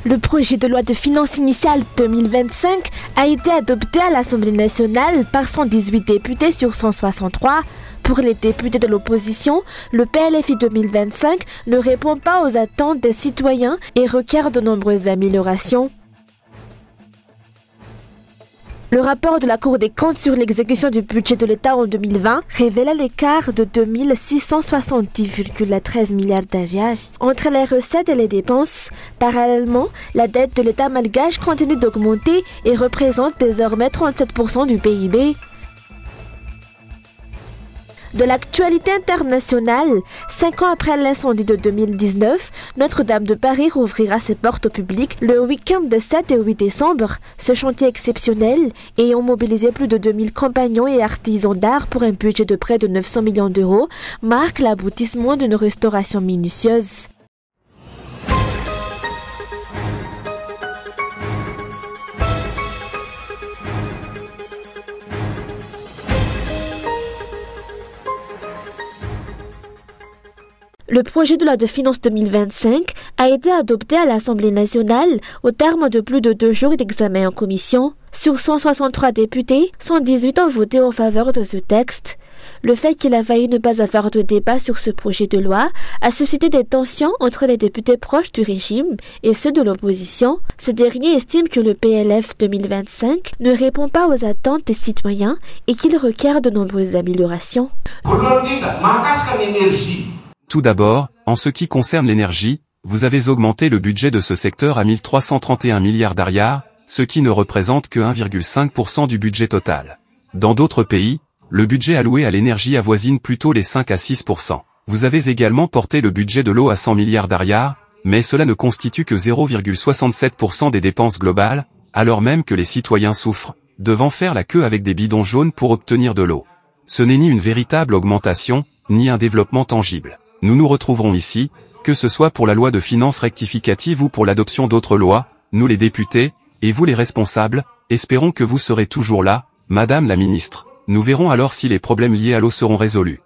Le projet de loi de finances initiale 2025 a été adopté à l'Assemblée nationale par 118 députés sur 163. Pour les députés de l'opposition, le PLFI 2025 ne répond pas aux attentes des citoyens et requiert de nombreuses améliorations. Le rapport de la Cour des comptes sur l'exécution du budget de l'État en 2020 révèle l'écart de 2670,13 milliards d'ariage entre les recettes et les dépenses. Parallèlement, la dette de l'État malgache continue d'augmenter et représente désormais 37% du PIB. De l'actualité internationale, 5 ans après l'incendie de 2019, Notre-Dame de Paris rouvrira ses portes au public le week-end des 7 et 8 décembre. Ce chantier exceptionnel, ayant mobilisé plus de 2000 compagnons et artisans d'art pour un budget de près de 900 millions d'euros, marque l'aboutissement d'une restauration minutieuse. Le projet de loi de finances 2025 a été adopté à l'Assemblée nationale au terme de plus de 2 jours d'examen en commission. Sur 163 députés, 118 ont voté en faveur de ce texte. Le fait qu'il a failli ne pas avoir de débat sur ce projet de loi a suscité des tensions entre les députés proches du régime et ceux de l'opposition. Ces derniers estiment que le PLF 2025 ne répond pas aux attentes des citoyens et qu'il requiert de nombreuses améliorations. Tout d'abord, en ce qui concerne l'énergie, vous avez augmenté le budget de ce secteur à 1331 milliards d'ariars, ce qui ne représente que 1,5% du budget total. Dans d'autres pays, le budget alloué à l'énergie avoisine plutôt les 5 à 6%. Vous avez également porté le budget de l'eau à 100 milliards d'ariars, mais cela ne constitue que 0,67% des dépenses globales, alors même que les citoyens souffrent, devant faire la queue avec des bidons jaunes pour obtenir de l'eau. Ce n'est ni une véritable augmentation, ni un développement tangible. Nous nous retrouverons ici, que ce soit pour la loi de finances rectificative ou pour l'adoption d'autres lois, nous les députés, et vous les responsables, espérons que vous serez toujours là, Madame la Ministre. Nous verrons alors si les problèmes liés à l'eau seront résolus.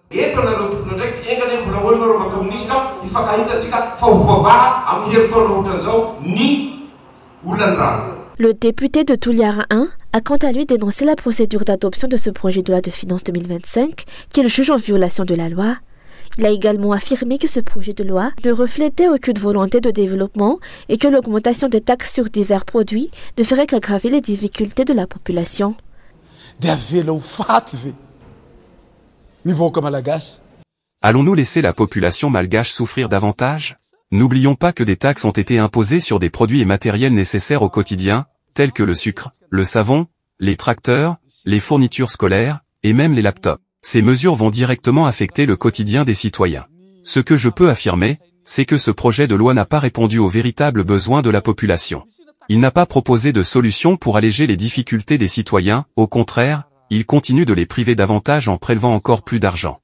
Le député de Touliara 1 a quant à lui dénoncé la procédure d'adoption de ce projet de loi de finances 2025 qu'il juge en violation de la loi. Il a également affirmé que ce projet de loi ne reflétait aucune volonté de développement et que l'augmentation des taxes sur divers produits ne ferait qu'aggraver les difficultés de la population. Allons-nous laisser la population malgache souffrir davantage? N'oublions pas que des taxes ont été imposées sur des produits et matériels nécessaires au quotidien, tels que le sucre, le savon, les tracteurs, les fournitures scolaires, et même les laptops. Ces mesures vont directement affecter le quotidien des citoyens. Ce que je peux affirmer, c'est que ce projet de loi n'a pas répondu aux véritables besoins de la population. Il n'a pas proposé de solution pour alléger les difficultés des citoyens, au contraire, il continue de les priver davantage en prélevant encore plus d'argent.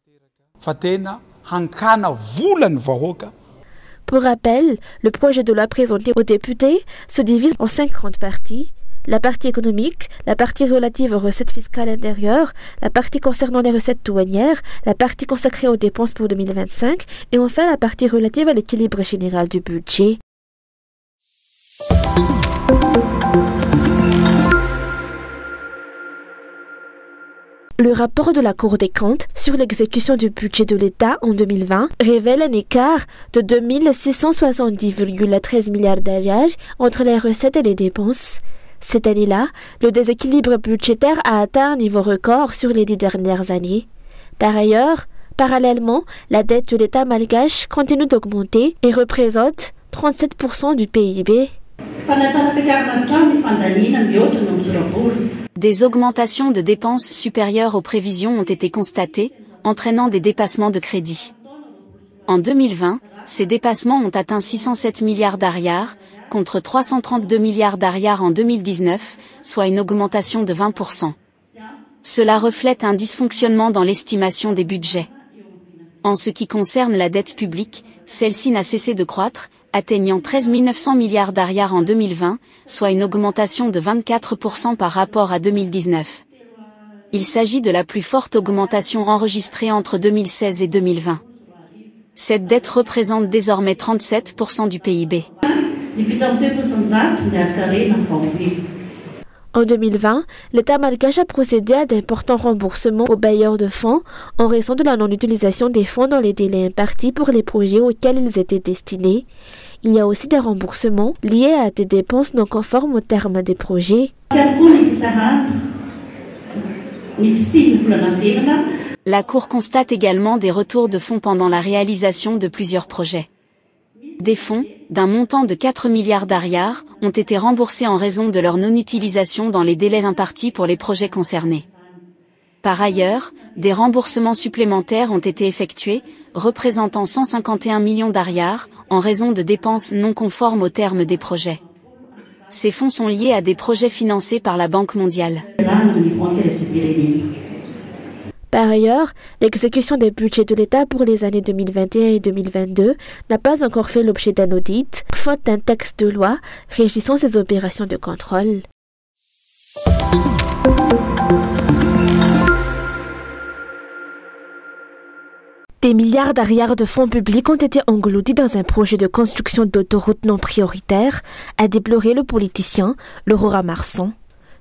Pour rappel, le projet de loi présenté aux députés se divise en 5 grandes parties. La partie économique, la partie relative aux recettes fiscales intérieures, la partie concernant les recettes douanières, la partie consacrée aux dépenses pour 2025 et enfin la partie relative à l'équilibre général du budget. Le rapport de la Cour des comptes sur l'exécution du budget de l'État en 2020 révèle un écart de 2670,13 milliards d'ariage entre les recettes et les dépenses. Cette année-là, le déséquilibre budgétaire a atteint un niveau record sur les 10 dernières années. Par ailleurs, parallèlement, la dette de l'État malgache continue d'augmenter et représente 37% du PIB. Des augmentations de dépenses supérieures aux prévisions ont été constatées, entraînant des dépassements de crédit. En 2020, ces dépassements ont atteint 607 milliards d'ariars, contre 332 milliards d'ariars en 2019, soit une augmentation de 20%. Cela reflète un dysfonctionnement dans l'estimation des budgets. En ce qui concerne la dette publique, celle-ci n'a cessé de croître, atteignant 13 900 milliards d'ariars en 2020, soit une augmentation de 24% par rapport à 2019. Il s'agit de la plus forte augmentation enregistrée entre 2016 et 2020. Cette dette représente désormais 37% du PIB. En 2020, l'État malgache a procédé à d'importants remboursements aux bailleurs de fonds en raison de la non-utilisation des fonds dans les délais impartis pour les projets auxquels ils étaient destinés. Il y a aussi des remboursements liés à des dépenses non conformes aux termes des projets. La Cour constate également des retours de fonds pendant la réalisation de plusieurs projets. Des fonds, d'un montant de 4 milliards d'ariars, ont été remboursés en raison de leur non-utilisation dans les délais impartis pour les projets concernés. Par ailleurs, des remboursements supplémentaires ont été effectués, représentant 151 millions d'ariars, en raison de dépenses non conformes aux termes des projets. Ces fonds sont liés à des projets financés par la Banque mondiale. Par ailleurs, l'exécution des budgets de l'État pour les années 2021 et 2022 n'a pas encore fait l'objet d'un audit, faute d'un texte de loi régissant ces opérations de contrôle. Des milliards d'ariars de fonds publics ont été engloutis dans un projet de construction d'autoroute non prioritaire, a déploré le politicien Laurent Marson.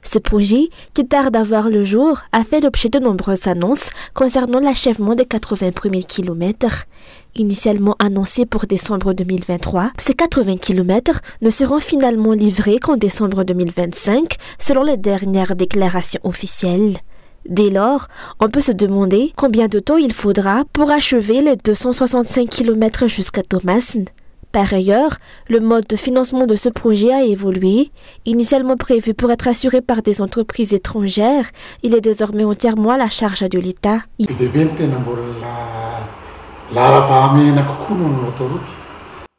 Ce projet, qui tarde à voir le jour, a fait l'objet de nombreuses annonces concernant l'achèvement des 80 premiers kilomètres. Initialement annoncés pour décembre 2023, ces 80 kilomètres ne seront finalement livrés qu'en décembre 2025, selon les dernières déclarations officielles. Dès lors, on peut se demander combien de temps il faudra pour achever les 265 km jusqu'à Thomassen. Par ailleurs, le mode de financement de ce projet a évolué. Initialement prévu pour être assuré par des entreprises étrangères, il est désormais entièrement à la charge de l'État.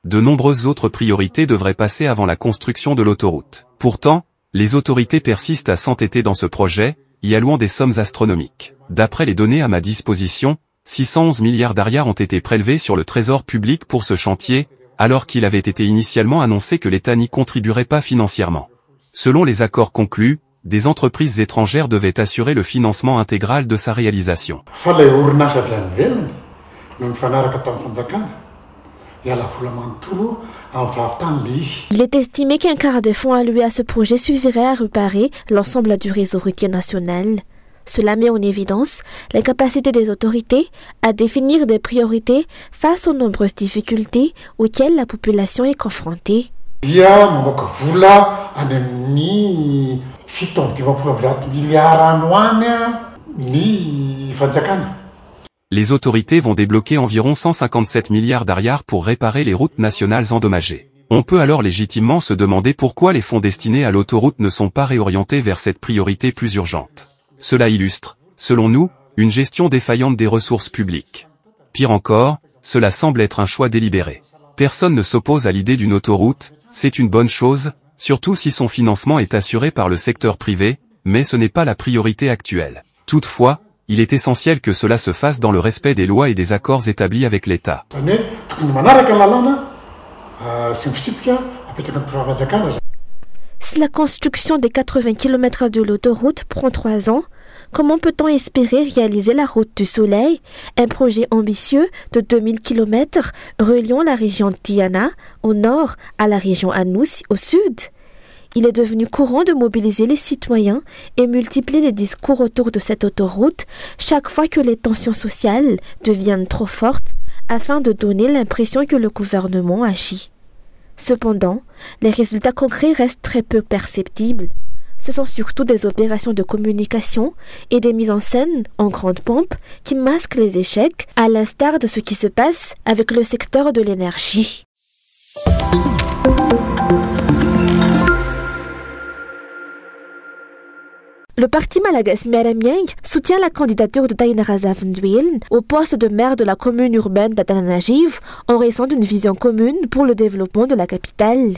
De nombreuses autres priorités devraient passer avant la construction de l'autoroute. Pourtant, les autorités persistent à s'entêter dans ce projet, y allouant des sommes astronomiques. D'après les données à ma disposition, 611 milliards d'ariars ont été prélevés sur le trésor public pour ce chantier, alors qu'il avait été initialement annoncé que l'État n'y contribuerait pas financièrement. Selon les accords conclus, des entreprises étrangères devaient assurer le financement intégral de sa réalisation. Il est estimé qu'un quart des fonds alloués à ce projet suffirait à réparer l'ensemble du réseau routier national. Cela met en évidence la capacité des autorités à définir des priorités face aux nombreuses difficultés auxquelles la population est confrontée. Les autorités vont débloquer environ 157 milliards d'ariars pour réparer les routes nationales endommagées. On peut alors légitimement se demander pourquoi les fonds destinés à l'autoroute ne sont pas réorientés vers cette priorité plus urgente. Cela illustre, selon nous, une gestion défaillante des ressources publiques. Pire encore, cela semble être un choix délibéré. Personne ne s'oppose à l'idée d'une autoroute, c'est une bonne chose, surtout si son financement est assuré par le secteur privé, mais ce n'est pas la priorité actuelle. Toutefois, il est essentiel que cela se fasse dans le respect des lois et des accords établis avec l'État. Si la construction des 80 km de l'autoroute prend 3 ans, comment peut-on espérer réaliser la route du Soleil, un projet ambitieux de 2000 km reliant la région de Diana au nord à la région Anoussi au sud? Il est devenu courant de mobiliser les citoyens et multiplier les discours autour de cette autoroute chaque fois que les tensions sociales deviennent trop fortes afin de donner l'impression que le gouvernement agit. Cependant, les résultats concrets restent très peu perceptibles. Ce sont surtout des opérations de communication et des mises en scène en grande pompe qui masquent les échecs, à l'instar de ce qui se passe avec le secteur de l'énergie. Le parti malagasy Miaramyang soutient la candidature de Tainarazaf Ndwelen au poste de maire de la commune urbaine d'Antananarivo en raison d'une vision commune pour le développement de la capitale.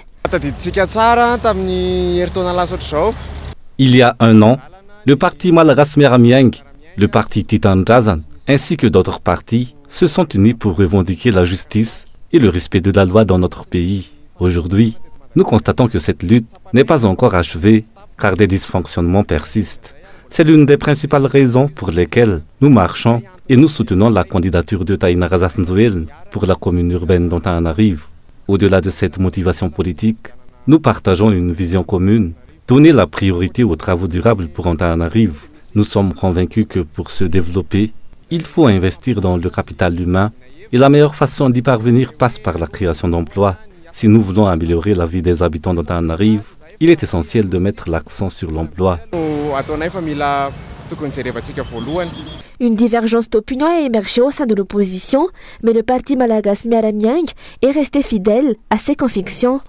Il y a un an, le parti malagasy Miaramyang, le parti Titanjazan, ainsi que d'autres partis se sont unis pour revendiquer la justice et le respect de la loi dans notre pays. Aujourd'hui, nous constatons que cette lutte n'est pas encore achevée car des dysfonctionnements persistent. C'est l'une des principales raisons pour lesquelles nous marchons et nous soutenons la candidature de Tainarazaf Ndwelen pour la commune urbaine d'Antananarivo. Au-delà de cette motivation politique, nous partageons une vision commune, donner la priorité aux travaux durables pour Antananarivo. Nous sommes convaincus que pour se développer, il faut investir dans le capital humain et la meilleure façon d'y parvenir passe par la création d'emplois. Si nous voulons améliorer la vie des habitants d'Antananarivo, il est essentiel de mettre l'accent sur l'emploi. Une divergence d'opinion a émergé au sein de l'opposition, mais le parti malagasy Miaramiangy est resté fidèle à ses convictions.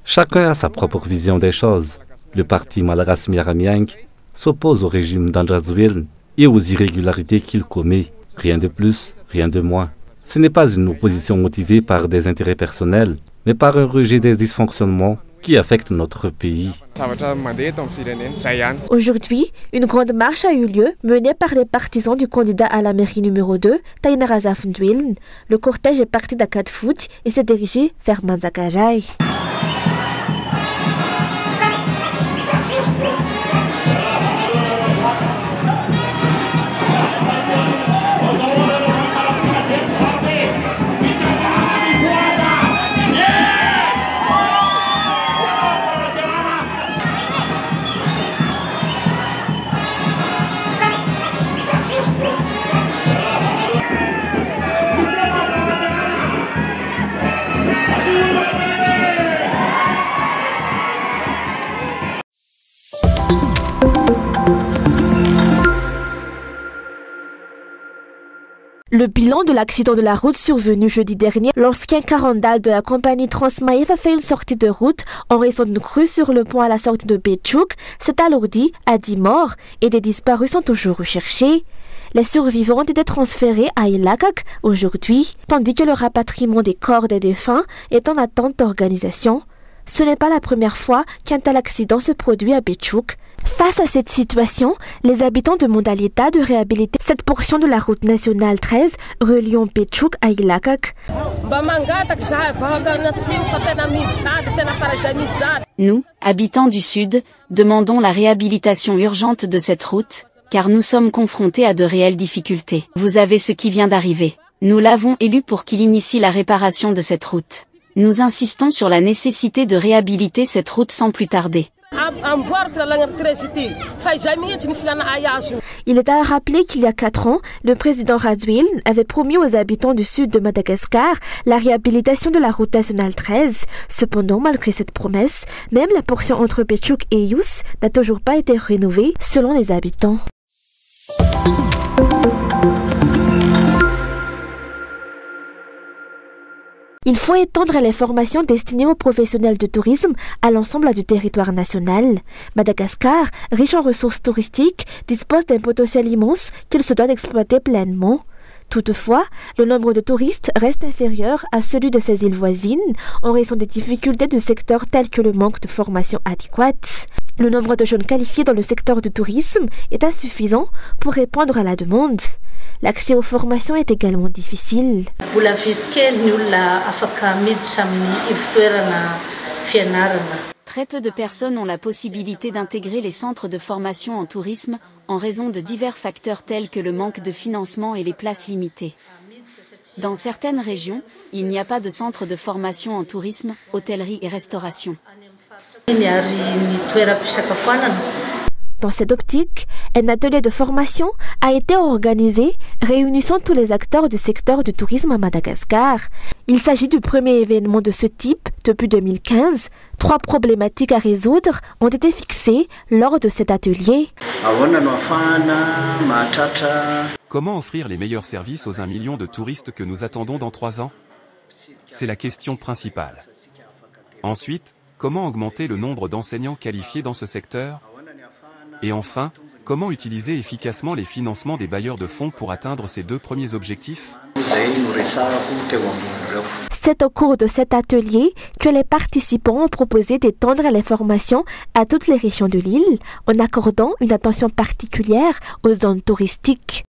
Chacun a sa propre vision des choses. Le parti malagasy Miaramiangy s'oppose au régime d'Andrazwiel et aux irrégularités qu'il commet. Rien de plus, rien de moins. Ce n'est pas une opposition motivée par des intérêts personnels, mais par un rejet des dysfonctionnements qui affectent notre pays. Aujourd'hui, une grande marche a eu lieu, menée par les partisans du candidat à la mairie numéro 2, Tainarazaf Ndwiln. Le cortège est parti d'Akadfoot et s'est dirigé vers Manzakajai. Le bilan de l'accident de la route survenu jeudi dernier lorsqu'un carandal de la compagnie Transmaïf a fait une sortie de route en raison d'une crue sur le pont à la sortie de Bétchouk s'est alourdi à 10 morts et des disparus sont toujours recherchés. Les survivants ont été transférés à Ilakak aujourd'hui, tandis que le rapatriement des corps des défunts est en attente d'organisation. Ce n'est pas la première fois qu'un tel accident se produit à Bétchouk. Face à cette situation, les habitants demandent à l'État de réhabiliter cette portion de la route nationale 13 reliant Bétchouk à Ilakak. Nous, habitants du Sud, demandons la réhabilitation urgente de cette route, car nous sommes confrontés à de réelles difficultés. Vous avez ce qui vient d'arriver. Nous l'avons élu pour qu'il initie la réparation de cette route. Nous insistons sur la nécessité de réhabiliter cette route sans plus tarder. Il est à rappeler qu'il y a 4 ans, le président Radziwiłł avait promis aux habitants du sud de Madagascar la réhabilitation de la route nationale 13. Cependant, malgré cette promesse, même la portion entre Bétchouk et Yous n'a toujours pas été rénovée selon les habitants. Il faut étendre les formations destinées aux professionnels de tourisme à l'ensemble du territoire national. Madagascar, riche en ressources touristiques, dispose d'un potentiel immense qu'il se doit d'exploiter pleinement. Toutefois, le nombre de touristes reste inférieur à celui de ses îles voisines en raison des difficultés du secteur telles que le manque de formation adéquate. Le nombre de jeunes qualifiés dans le secteur du tourisme est insuffisant pour répondre à la demande. L'accès aux formations est également difficile. Très peu de personnes ont la possibilité d'intégrer les centres de formation en tourisme, en raison de divers facteurs tels que le manque de financement et les places limitées. Dans certaines régions, il n'y a pas de centre de formation en tourisme, hôtellerie et restauration. Dans cette optique, un atelier de formation a été organisé réunissant tous les acteurs du secteur du tourisme à Madagascar. Il s'agit du premier événement de ce type depuis 2015. 3 problématiques à résoudre ont été fixées lors de cet atelier. Comment offrir les meilleurs services aux 1 million de touristes que nous attendons dans 3 ans? C'est la question principale. Ensuite, comment augmenter le nombre d'enseignants qualifiés dans ce secteur? Et enfin, comment utiliser efficacement les financements des bailleurs de fonds pour atteindre ces 2 premiers objectifs? C'est au cours de cet atelier que les participants ont proposé d'étendre les formations à toutes les régions de l'île en accordant une attention particulière aux zones touristiques.